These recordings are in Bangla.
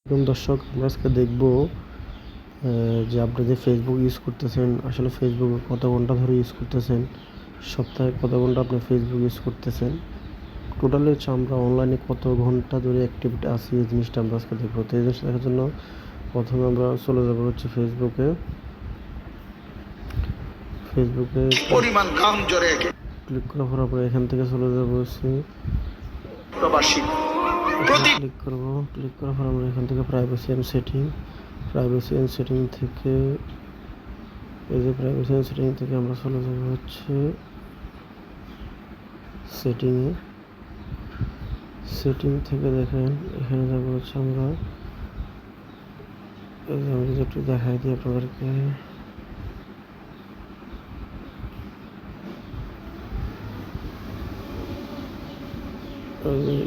দর্শক, আমরা আজকে দেখব যে আপনি যে ফেসবুক ইউজ করতেছেন, আসলে ফেসবুক কত ঘন্টা ধরে ইউজ করতেছেন, সপ্তাহে কত ঘন্টা আপনি ফেসবুক ইউজ করতেছেন, টোটালি হচ্ছে আমরা অনলাইনে কত ঘন্টা ধরে অ্যাক্টিভিটি আছি, এই জিনিসটা আমরা আজকে দেখবো। তো এই জিনিসটা দেখার জন্য প্রথমে আমরা চলে যাবো হচ্ছে ফেসবুকে পরিমাণ কাম জোরে ক্লিক করার পর এখান থেকে চলে যাবো হচ্ছে প্রবাসী ক্লিক করার পর আমরা এখান থেকে প্রাইভেসি অ্যান্ড সেটিং থেকে এই যে প্রাইভেসি অ্যান্ড সেটিং থেকে আমরা চলে যাবো হচ্ছে সেটিং থেকে দেখেন এখানে যাবো হচ্ছে আমরা এই যে আমি যদি একটু দেখাই দিই আপনাদেরকে,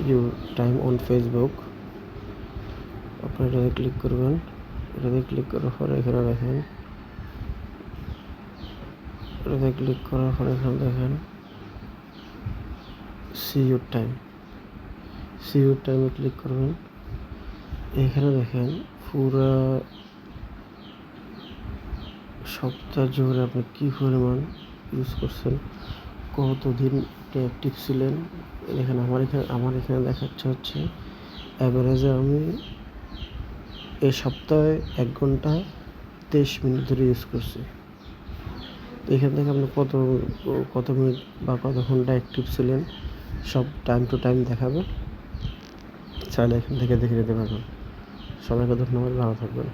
ইউ টাইম অন ফেসবুক, আপনি এটাতে ক্লিক করবেন। এটাতে ক্লিক করার পরে এখানে দেখেন, এটাতে ক্লিক করার পরে এখানে দেখেন সি ইউর টাইমে ক্লিক করবেন। এখানে দেখেন পুরা সপ্তাহ জুড়ে আপনি কী পরিমাণ ইউজ করছেন, কতদিন অ্যাক্টিভ ছিলেন। দেখেন আমার এখানে দেখাচ্ছে হচ্ছে অ্যাভারেজে আমি এই সপ্তাহে 1 ঘন্টা 23 মিনিট ধরে ইউজ করছি। তো এখান থেকে আপনি কত মিনিট বা কত ঘন্টা অ্যাক্টিভ ছিলেন সব টাইম টু টাইম দেখাবে, চাইলে এখান থেকে দেখে নিতে পারবেন। সবাইকে ধন্যবাদ, ভালো থাকবেন।